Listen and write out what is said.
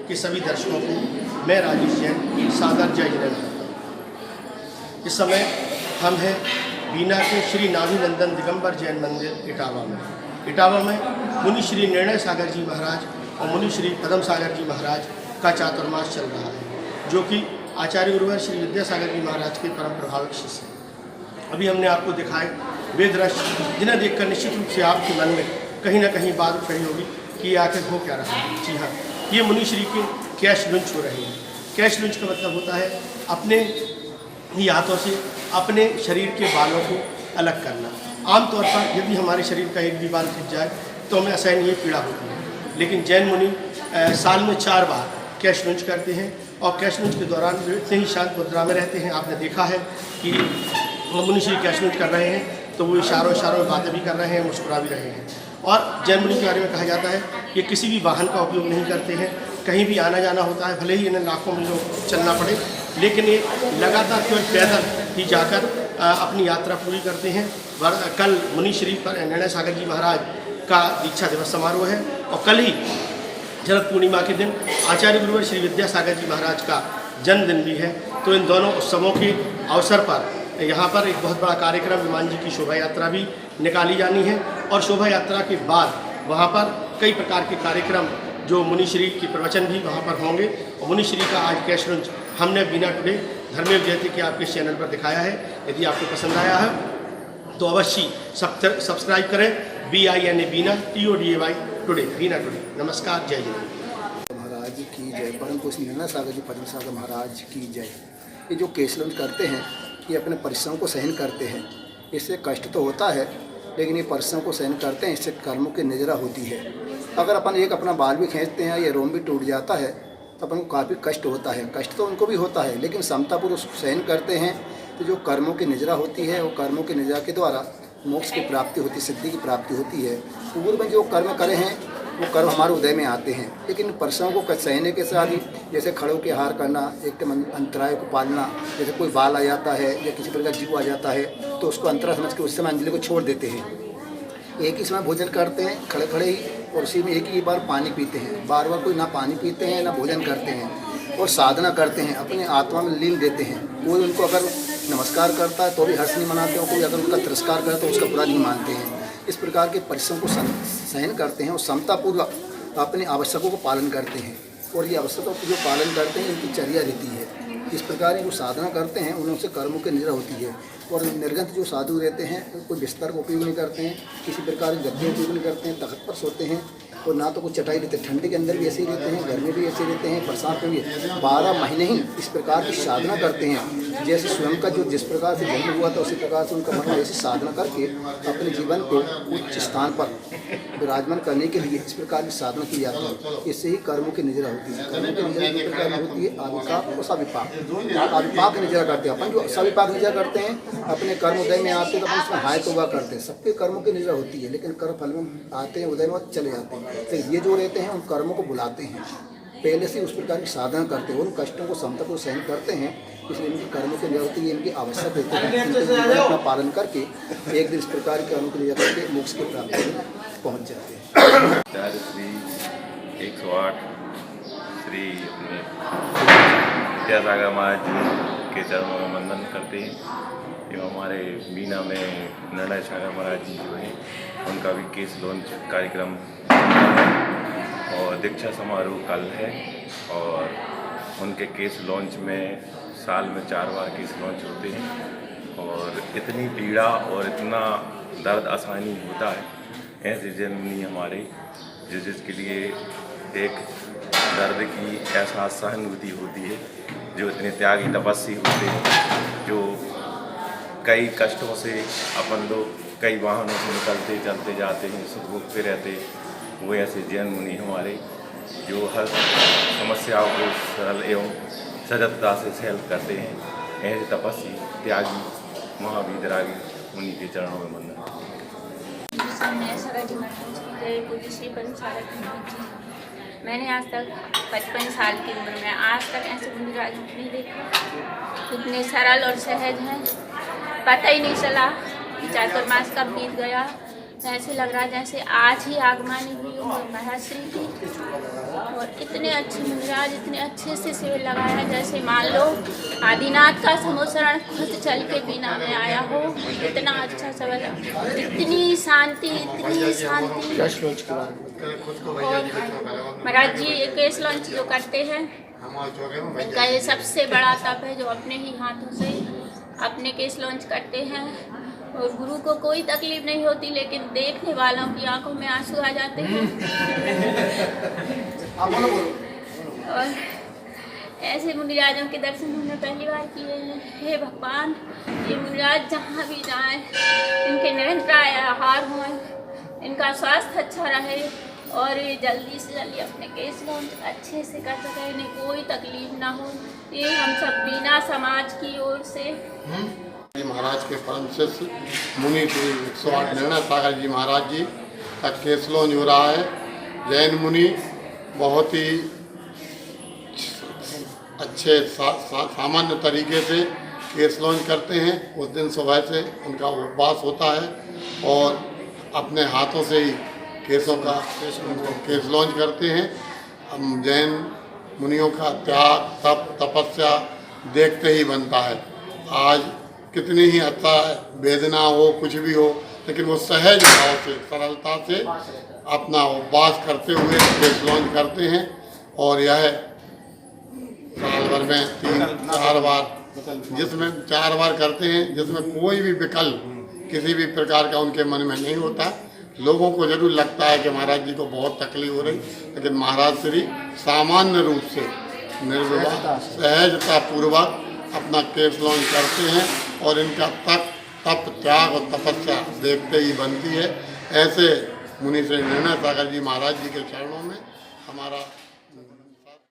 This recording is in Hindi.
के सभी दर्शकों को मैं राजेश जैन सादर जय जैन करता हूँ। इस समय हम हैं बीना के श्री नाभिनंदन दिगंबर जैन मंदिर इटावा में। इटावा में मुनि श्री निर्णय सागर जी महाराज और मुनि श्री पदम सागर जी महाराज का चातुर्मास चल रहा है, जो कि आचार्य गुरुवर श्री विद्यासागर जी महाराज के परम प्रभावक शिष्य हैं। अभी हमने आपको दिखाए वे दृश्य, जिन्हें देखकर निश्चित रूप से आपके मन में कहीं ना कहीं बात उठ रही होगी कि ये आखिर हो क्या रहा है। जी हाँ, ये मुनि श्री के कैश लुंच हो रहे हैं। कैश लुंच का मतलब होता है अपने ही हाथों से अपने शरीर के बालों को अलग करना। आमतौर पर यदि हमारे शरीर का एक भी बाल खिंच जाए तो हमें असहनीय पीड़ा होती है, लेकिन जैन मुनि साल में 4 बार कैश लुंच करते हैं और कैश लुंच के दौरान वे इतने ही शांत मुद्रा में रहते हैं। आपने देखा है कि मुनि श्री कैश लुंच कर रहे हैं तो वो इशारों में बातें भी कर रहे हैं, मुस्कुरा भी रहे हैं। और जैन मुनि के बारे में कहा जाता है कि किसी भी वाहन का उपयोग नहीं करते हैं, कहीं भी आना जाना होता है, भले ही इन्हें लाखों मीलों चलना पड़े, लेकिन ये लगातार केवल पैदल ही जाकर अपनी यात्रा पूरी करते हैं। कल मुनि श्री निर्णय सागर जी महाराज का दीक्षा दिवस समारोह है और कल ही शरद पूर्णिमा के दिन आचार्य गुरुवर श्री विद्यासागर जी महाराज का जन्मदिन भी है। तो इन दोनों उत्सवों के अवसर पर यहाँ पर एक बहुत बड़ा कार्यक्रम विमान जी की शोभा यात्रा भी निकाली जानी है और शोभा यात्रा के बाद वहाँ पर कई प्रकार के कार्यक्रम जो मुनि श्री के प्रवचन भी वहाँ पर होंगे। और मुनि श्री का आज कैश लुंच हमने बीना टुडे धर्मेव जयते के आपके चैनल पर दिखाया है। यदि आपको पसंद आया है तो अवश्य सब्सक्राइब करें। BINA बीना TODAY टुडे बीना टुडे। नमस्कार, जय जय महाराज की जय। परम पूज्य निर्णय सागर जी पद्म सागर महाराज की जय। ये जो केश लुंच करते हैं ये अपने परिश्रम को सहन करते हैं। इससे कष्ट तो होता है, लेकिन ये परिश्रम को सहन करते हैं, इससे कर्मों की निजरा होती है। अगर अपन अपना बाल भी खींचते हैं या रोम भी टूट जाता है तो अपन को काफ़ी कष्ट होता है। कष्ट तो उनको भी होता है, लेकिन समतापूर्वक सहन करते हैं तो जो कर्मों की निजरा होती है वो कर्मों की निजरा के द्वारा मोक्ष की प्राप्ति होती है, सिद्धि की प्राप्ति होती है। पूर्व में जो कर्म करे हैं वो कर्म हमारे उदय में आते हैं, लेकिन परिश्रम को सहने के साथ ही जैसे खड़ों के हार करना, एक अंतराय को पालना, जैसे कोई बाल आ जाता है या किसी प्रकार जीव आ जाता है तो उसको अंतरा समझ के उस समय अंजलि को छोड़ देते हैं। एक ही समय भोजन करते हैं खड़े खड़े ही, और उसी में एक ही बार पानी पीते हैं। बार बार कोई ना पानी पीते हैं ना भोजन करते हैं और साधना करते हैं, अपने आत्मा में लीन देते हैं। कोई उनको अगर नमस्कार करता है तो भी हर्ष नहीं मनाते हैं, कोई अगर उनका तिरस्कार करे तो उसका बुरा नहीं मानते हैं। इस प्रकार के परिश्रम को सहन करते हैं और समतापूर्वक अपने आवश्यकों को पालन करते हैं, और ये आवश्यकों को जो पालन करते हैं इनकी चर्या रहती है। इस प्रकार जो साधना करते हैं उनसे कर्मों की निजरा होती है। और निर्गंत जो साधु रहते हैं कोई बिस्तर का उपयोग नहीं करते हैं, किसी प्रकार के गद्दे उपयोग नहीं करते हैं, तख्त पर सोते हैं और ना तो कोई चटाई रहते। ठंडी के अंदर भी ऐसे ही रहते हैं, घर में भी ऐसे रहते हैं, बरसात में भी 12 महीने ही इस प्रकार की साधना करते हैं। जैसे स्वयं का जो जिस प्रकार से जन्म हुआ था उसी प्रकार से उनका मन ऐसी साधना करके अपने जीवन को उच्च स्थान पर विराजमान करने के लिए इस प्रकार की साधना की जाती है। इससे ही कर्मों की निजरा होती है। कर्मों की निजरा दो प्रकार में होती है, आविपाक और सविपाक। आविपाक निजरा करते हैं अपन, जो सविपाक निजरा करते हैं अपने कर्म उदय में आते हैं तो अपन उसमें हाय तोबा करते हैं। सबके कर्मों की निजरा होती है, लेकिन कर्म फल में आते हैं, उदय में चले जाते हैं। तो ये जो रहते हैं उन कर्मों को बुलाते हैं, पहले से उस प्रकार की साधना करते हैं, उन कष्टों को समता को सहन करते हैं। इसलिए इनकी कर्मों की निजरा होती है, इनकी आवश्यक होती है। अपना पालन करके एक दिन इस प्रकार के कर्मों की निजरा करके मोक्ष की प्राप्ति में पहुँच जाते हैं। श्री 108 श्री अपने विद्यासागर महाराज के चरणों में वंदन करते हैं। एवं हमारे बीना में निर्णय सागर महाराज जी जो हैं उनका भी केस लॉन्च कार्यक्रम और दीक्षा समारोह कल है, और उनके केस लॉन्च में साल में 4 बार केस लॉन्च होते हैं। और इतनी पीड़ा और इतना दर्द आसानी होता है ऐसे जैन मुनि हमारे जिसके लिए एक दर्द की एहसास सहानुभूति होती है, जो इतने त्यागी तपस्वी होते हैं, जो कई कष्टों से अपन लोग कई वाहनों से निकलते चलते जाते हैं, सुख भोगते रहते। वो ऐसे जैन मुनि हमारे जो हर समस्याओं को सरल एवं सजगता से सहल करते हैं। ऐसे तपस्वी त्यागी महावीतरागी मुनि के चरणों में वंदन। मैंने आज तक 55 साल की उम्र में आज तक ऐसे मुनिराज नहीं देखे। इतने सरल और सहज हैं, पता ही नहीं चला कि चातुर्मास कब बीत गया। ऐसे लग रहा जैसे आज ही आगमनी हुई महाराज श्री की। और इतने अच्छे मुनिराज इतने अच्छे से शिविर लगाया जैसे मान लो आदिनाथ का समोसरण खुद चल के बीना में आया हो। इतना अच्छा सवाल, इतनी शांति और महाराज जी ये केस लॉन्च जो करते हैं इनका ये सबसे बड़ा तप है, जो अपने ही हाथों से अपने केस लॉन्च करते हैं और गुरु को कोई तकलीफ नहीं होती, लेकिन देखने वालों की आंखों में आंसू आ जाते हैं। और ऐसे मुनिराजों के दर्शन हमने पहली बार किए हैं। हे भगवान, ये मुनिराज जहाँ भी जाएं इनके निरंतर आहार हों, इनका स्वास्थ्य अच्छा रहे और ये जल्दी से जल्दी अपने केस लॉन्च अच्छे से कर सकें, इन्हें कोई तकलीफ ना हो। ये हम सब बीना समाज की ओर से महाराज के परम शिष्य मुनि श्री 108 निर्णय सागर जी महाराज जी का केस लॉन्च हो रहा है। जैन मुनि बहुत ही अच्छे सामान्य तरीके से केस लॉन्च करते हैं। उस दिन सुबह से उनका उपवास होता है और अपने हाथों से ही केसों का केस लॉन्च करते हैं। हम जैन मुनियों का त्याग तप तपस्या देखते ही बनता है। आज कितनी ही अच्छा वेदना हो कुछ भी हो, लेकिन वो सहज भाव से सरलता से अपना उपवास करते हुए केस लॉन्च करते हैं। और यह साल भर में 3-4 बार, जिसमें 4 बार करते हैं, जिसमें कोई भी विकल्प किसी भी प्रकार का उनके मन में नहीं होता। लोगों को जरूर लगता है कि महाराज जी को बहुत तकलीफ हो रही, लेकिन महाराज श्री सामान्य रूप से निर्विवाद सहजता पूर्वक अपना केस लॉन्च करते हैं और इनका तप त्याग और तपस्या देखते ही बनती है। ऐसे मुनि श्री निर्णय सागर जी महाराज जी के चरणों में हमारा